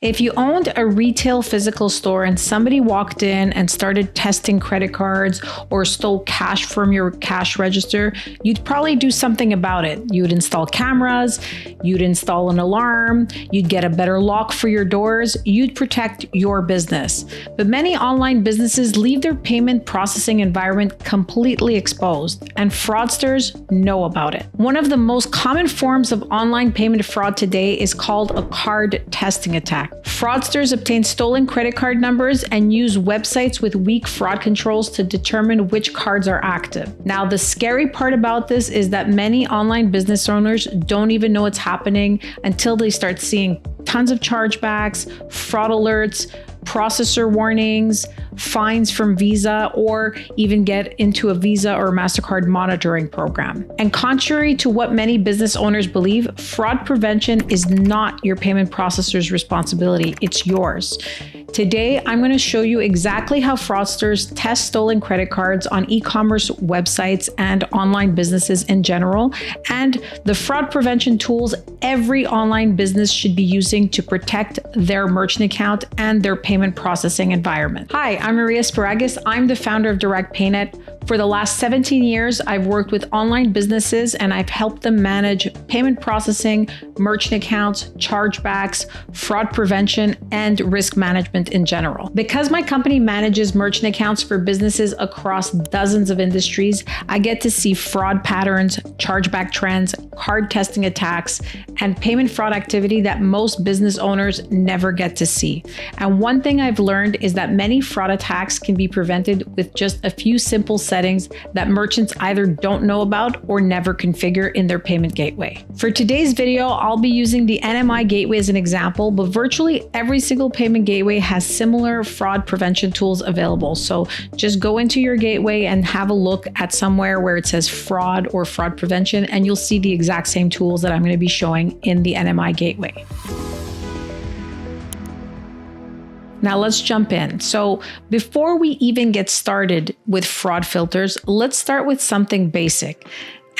If you owned a retail physical store and somebody walked in and started testing credit cards or stole cash from your cash register, you'd probably do something about it. You'd install cameras, you'd install an alarm, you'd get a better lock for your doors, you'd protect your business. But many online businesses leave their payment processing environment completely exposed, and fraudsters know about it. One of the most common forms of online payment fraud today is called a card testing attack. Fraudsters obtain stolen credit card numbers and use websites with weak fraud controls to determine which cards are active. Now, the scary part about this is that many online business owners don't even know what's happening until they start seeing tons of chargebacks, fraud alerts, processor warnings, fines from Visa, or even get into a Visa or MasterCard monitoring program. And contrary to what many business owners believe, fraud prevention is not your payment processor's responsibility, it's yours. Today, I'm going to show you exactly how fraudsters test stolen credit cards on e-commerce websites and online businesses in general, and the fraud prevention tools every online business should be using to protect their merchant account and their payment processing environment. Hi, I'm Maria Sparagus. I'm the founder of DirectPayNet. For the last 17 years, I've worked with online businesses and I've helped them manage payment processing, merchant accounts, chargebacks, fraud prevention, and risk management in general. Because my company manages merchant accounts for businesses across dozens of industries, I get to see fraud patterns, chargeback trends, card testing attacks, and payment fraud activity that most business owners never get to see. And one thing I've learned is that many fraud attacks can be prevented with just a few simple settings that merchants either don't know about or never configure in their payment gateway. For today's video, I'll be using the NMI gateway as an example, but virtually every single payment gateway has similar fraud prevention tools available. So just go into your gateway and have a look at somewhere where it says fraud or fraud prevention, and you'll see the exact same tools that I'm going to be showing in the NMI gateway. Now let's jump in. So before we even get started with fraud filters, let's start with something basic,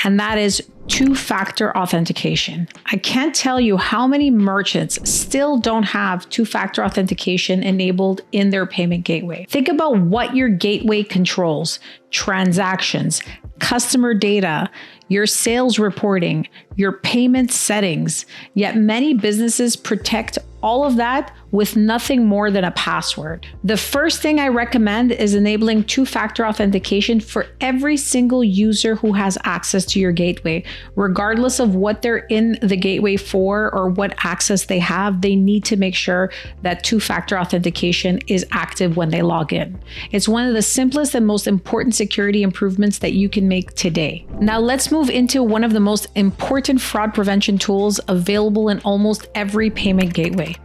and that is two-factor authentication. I can't tell you how many merchants still don't have two-factor authentication enabled in their payment gateway. Think about what your gateway controls: transactions, customer data, your sales reporting, your payment settings. Yet many businesses protect all of that with nothing more than a password. The first thing I recommend is enabling two-factor authentication for every single user who has access to your gateway. Regardless of what they're in the gateway for or what access they have, they need to make sure that two-factor authentication is active when they log in. It's one of the simplest and most important security improvements that you can make today. Now let's move into one of the most important fraud prevention tools available in almost every payment gateway.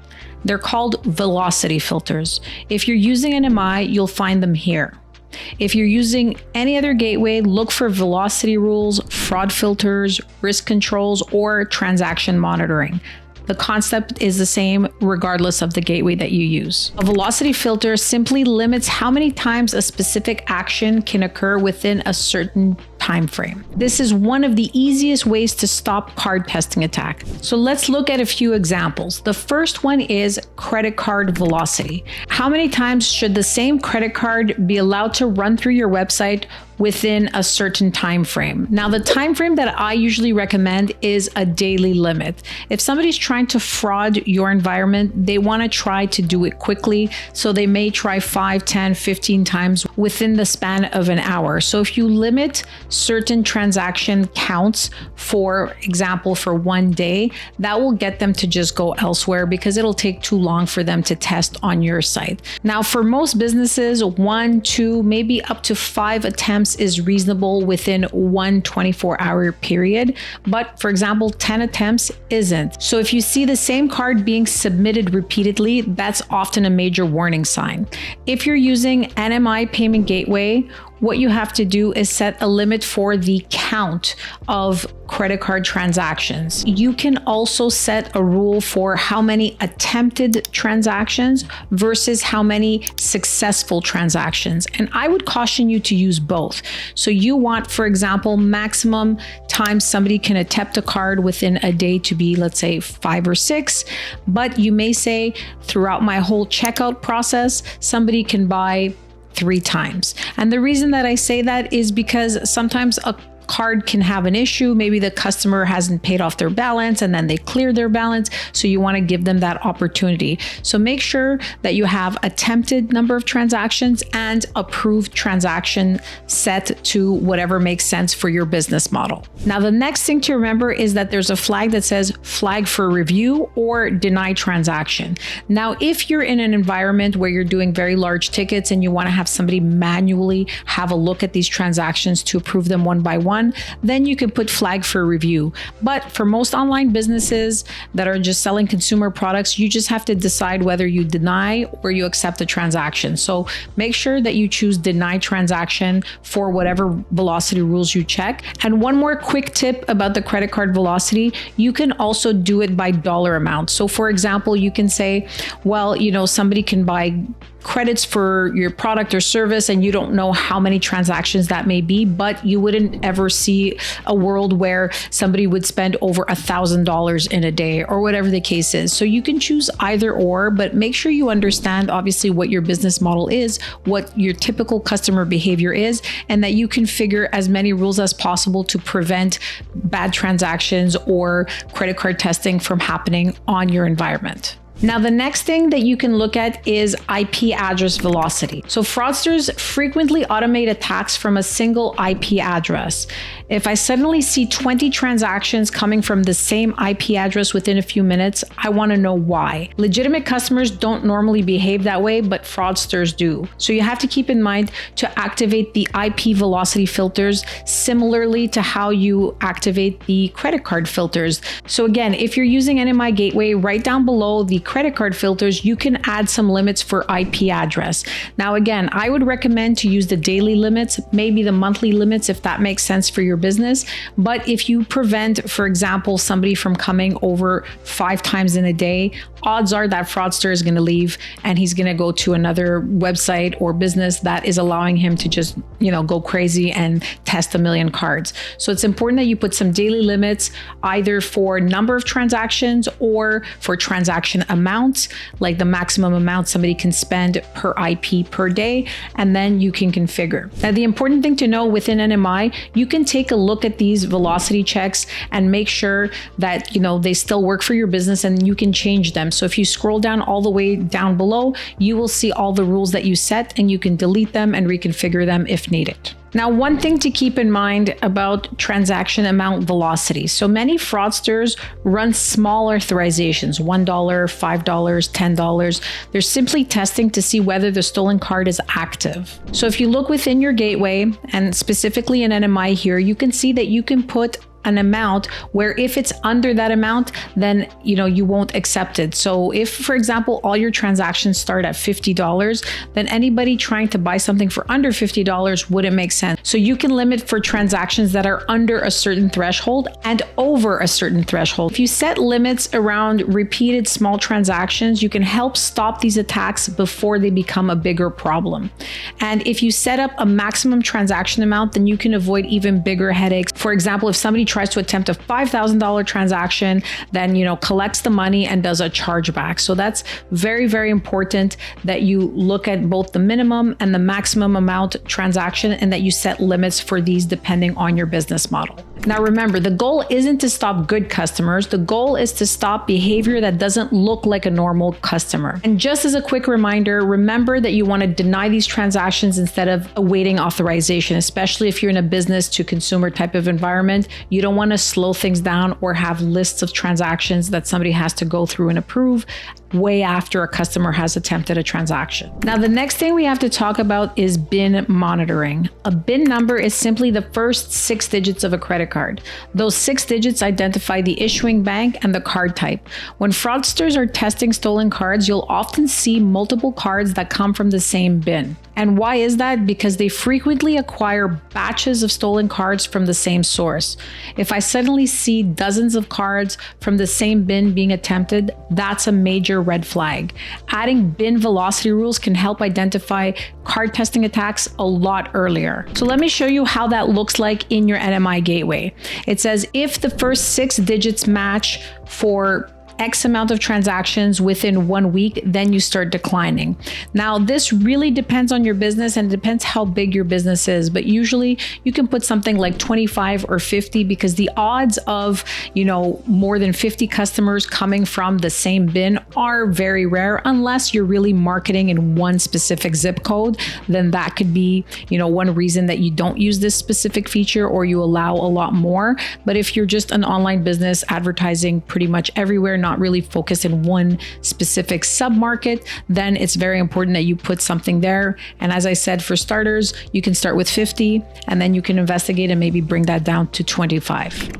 They're called velocity filters. If you're using NMI, you'll find them here. If you're using any other gateway, look for velocity rules, fraud filters, risk controls, or transaction monitoring. The concept is the same regardless of the gateway that you use. A velocity filter simply limits how many times a specific action can occur within a certain time frame. This is one of the easiest ways to stop card testing attack. So let's look at a few examples. The first one is credit card velocity. How many times should the same credit card be allowed to run through your website within a certain time frame? Now, the time frame that I usually recommend is a daily limit. If somebody's trying to fraud your environment, they want to try to do it quickly, so they may try 5, 10, 15 times within the span of an hour. So if you limit certain transaction counts, for example, for one day, that will get them to just go elsewhere because it'll take too long for them to test on your site. Now, for most businesses, 1, 2, maybe up to 5 attempts is reasonable within one 24-hour period. But for example, 10 attempts isn't. So if you see the same card being submitted repeatedly, that's often a major warning sign. If you're using NMI Payment Gateway, what you have to do is set a limit for the count of credit card transactions. You can also set a rule for how many attempted transactions versus how many successful transactions. And I would caution you to use both. So you want, for example, maximum time somebody can attempt a card within a day to be, let's say, 5 or 6. But you may say throughout my whole checkout process, somebody can buy 3 times. And the reason that I say that is because sometimes a card can have an issue. Maybe the customer hasn't paid off their balance and then they clear their balance. So you want to give them that opportunity. So make sure that you have attempted number of transactions and approved transaction set to whatever makes sense for your business model. Now, the next thing to remember is that there's a flag that says flag for review or deny transaction. Now, if you're in an environment where you're doing very large tickets and you want to have somebody manually have a look at these transactions to approve them one by one, then you can put flag for review. But for most online businesses that are just selling consumer products, you just have to decide whether you deny or you accept the transaction. So make sure that you choose deny transaction for whatever velocity rules you check. And one more quick tip about the credit card velocity, you can also do it by dollar amount. So for example, you can say, well, somebody can buy credits for your product or service and you don't know how many transactions that may be, but you wouldn't ever see a world where somebody would spend over $1,000 in a day or whatever the case is. So you can choose either or, but make sure you understand obviously what your business model is, what your typical customer behavior is, and that you configure as many rules as possible to prevent bad transactions or credit card testing from happening on your environment. Now, the next thing that you can look at is IP address velocity. So fraudsters frequently automate attacks from a single IP address. If I suddenly see 20 transactions coming from the same IP address within a few minutes, I want to know why. Legitimate customers don't normally behave that way, but fraudsters do. So you have to keep in mind to activate the IP velocity filters similarly to how you activate the credit card filters. So again, if you're using NMI Gateway, right down below the credit card filters, you can add some limits for IP address. Now, again, I would recommend to use the daily limits, maybe the monthly limits if that makes sense for your business. But if you prevent, for example, somebody from coming over 5 times in a day, odds are that fraudster is going to leave and he's going to go to another website or business that is allowing him to just, go crazy and test a million cards. So it's important that you put some daily limits either for number of transactions or for transaction amounts, like the maximum amount somebody can spend per IP per day, and then you can configure. Now, the important thing to know within NMI, you can take a look at these velocity checks and make sure that, they still work for your business and you can change them. So if you scroll down all the way down below, you will see all the rules that you set and you can delete them and reconfigure them if needed. Now, one thing to keep in mind about transaction amount velocity. So many fraudsters run small authorizations, $1, $5, $10. They're simply testing to see whether the stolen card is active. So if you look within your gateway, and specifically in NMI here, you can see that you can put an amount where if it's under that amount, then you won't accept it. So if, for example, all your transactions start at $50, then anybody trying to buy something for under $50 wouldn't make sense. So you can limit for transactions that are under a certain threshold and over a certain threshold. If you set limits around repeated small transactions, you can help stop these attacks before they become a bigger problem. And if you set up a maximum transaction amount, then you can avoid even bigger headaches. For example, if somebody tries to attempt a $5,000 transaction, then, collects the money and does a chargeback. So that's very, very important that you look at both the minimum and the maximum amount transaction and that you set limits for these depending on your business model. Now, remember, the goal isn't to stop good customers. The goal is to stop behavior that doesn't look like a normal customer. And just as a quick reminder, remember that you want to deny these transactions instead of awaiting authorization, especially if you're in a business to consumer type of environment. You don't want to slow things down or have lists of transactions that somebody has to go through and approve. way after a customer has attempted a transaction. Now, the next thing we have to talk about is BIN monitoring. A BIN number is simply the first 6 digits of a credit card. Those 6 digits identify the issuing bank and the card type. When fraudsters are testing stolen cards, you'll often see multiple cards that come from the same BIN. And why is that? Because they frequently acquire batches of stolen cards from the same source. If I suddenly see dozens of cards from the same BIN being attempted, that's a major red flag. Adding BIN velocity rules can help identify card testing attacks a lot earlier. So let me show you how that looks like in your NMI gateway. It says if the first 6 digits match for X amount of transactions within 1 week, then you start declining. Now, this really depends on your business and it depends how big your business is, but usually you can put something like 25 or 50 because the odds of, more than 50 customers coming from the same BIN are very rare unless you're really marketing in one specific zip code. Then that could be, one reason that you don't use this specific feature or you allow a lot more. But if you're just an online business advertising pretty much everywhere, not really focused in one specific sub-market, then it's very important that you put something there. And as I said, for starters, you can start with 50 and then you can investigate and maybe bring that down to 25.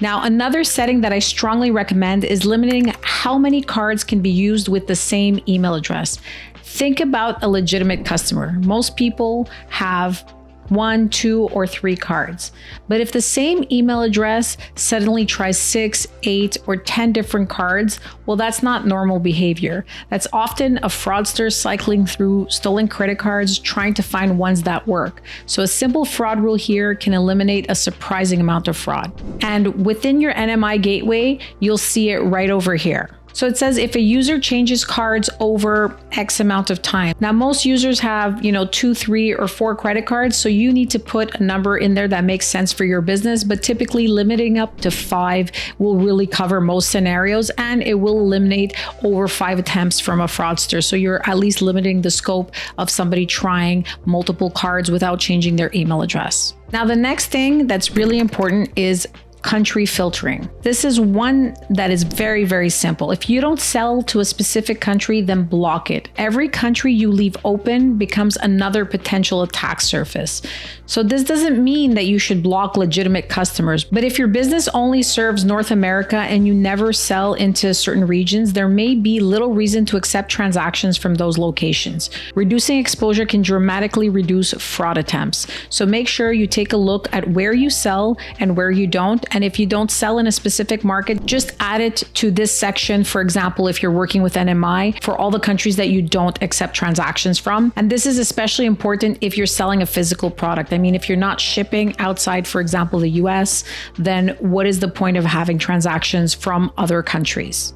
Now, another setting that I strongly recommend is limiting how many cards can be used with the same email address. Think about a legitimate customer. Most people have 1, 2, or 3 cards. But if the same email address suddenly tries 6, 8, or 10 different cards, well, that's not normal behavior. That's often a fraudster cycling through stolen credit cards, trying to find ones that work. So a simple fraud rule here can eliminate a surprising amount of fraud. And within your NMI gateway, you'll see it right over here. So it says if a user changes cards over X amount of time. Now, most users have, 2, 3, or 4 credit cards. So you need to put a number in there that makes sense for your business. But typically limiting up to 5 will really cover most scenarios and it will eliminate over 5 attempts from a fraudster. So you're at least limiting the scope of somebody trying multiple cards without changing their email address. Now, the next thing that's really important is country filtering. This is one that is very, very simple. If you don't sell to a specific country, then block it. Every country you leave open becomes another potential attack surface. So this doesn't mean that you should block legitimate customers, but if your business only serves North America and you never sell into certain regions, there may be little reason to accept transactions from those locations. Reducing exposure can dramatically reduce fraud attempts. So make sure you take a look at where you sell and where you don't. And if you don't sell in a specific market, just add it to this section. For example, if you're working with NMI, for all the countries that you don't accept transactions from. And this is especially important if you're selling a physical product. I mean, if you're not shipping outside, for example, the US, then what is the point of having transactions from other countries?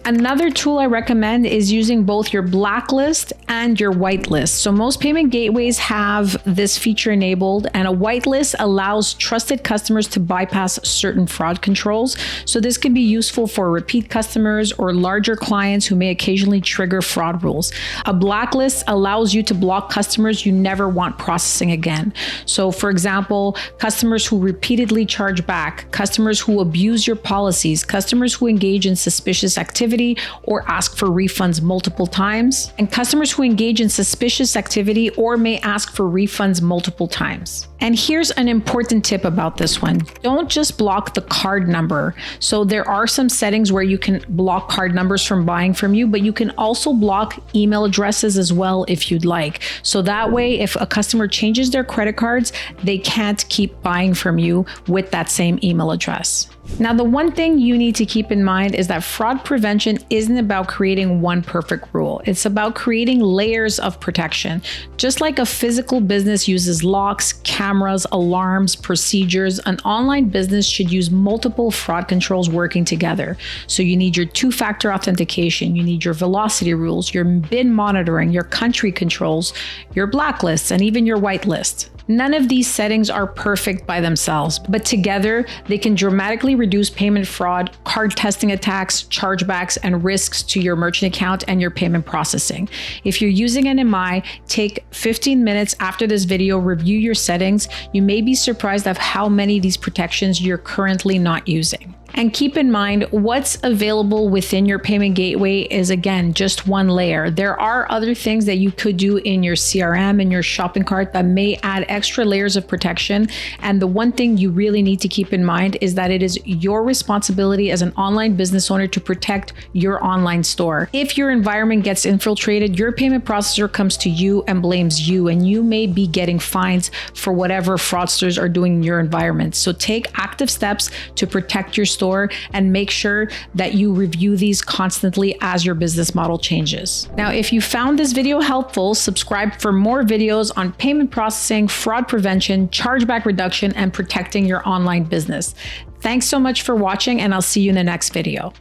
Another tool I recommend is using both your blacklist and your whitelist. So most payment gateways have this feature enabled, and a whitelist allows trusted customers to bypass certain fraud controls. So this can be useful for repeat customers or larger clients who may occasionally trigger fraud rules. A blacklist allows you to block customers you never want processing again. So for example, customers who repeatedly charge back, customers who abuse your policies, customers who engage in suspicious activity or ask for refunds multiple times, and customers who engage in suspicious activity or may ask for refunds multiple times. And here's an important tip about this one. Don't just block the card number. So there are some settings where you can block card numbers from buying from you, but you can also block email addresses as well if you'd like. So that way, if a customer changes their credit cards, they can't keep buying from you with that same email address. Now, the one thing you need to keep in mind is that fraud prevention isn't about creating one perfect rule. It's about creating layers of protection. Just like a physical business uses locks, cameras, alarms, procedures, an online business should use multiple fraud controls working together. So you need your two-factor authentication, you need your velocity rules, your BIN monitoring, your country controls, your blacklists, and even your whitelist. None of these settings are perfect by themselves, but together they can dramatically reduce payment fraud, card testing attacks, chargebacks, and risks to your merchant account and your payment processing. If you're using NMI, take 15 minutes after this video, review your settings. You may be surprised at how many of these protections you're currently not using. And keep in mind, what's available within your payment gateway is, again, just one layer. There are other things that you could do in your CRM and your shopping cart that may add extra layers of protection. And the one thing you really need to keep in mind is that it is your responsibility as an online business owner to protect your online store. If your environment gets infiltrated, your payment processor comes to you and blames you, and you may be getting fines for whatever fraudsters are doing in your environment. So take active steps to protect your store and make sure that you review these constantly as your business model changes. Now, if you found this video helpful, subscribe for more videos on payment processing, fraud prevention, chargeback reduction, and protecting your online business. Thanks so much for watching, and I'll see you in the next video.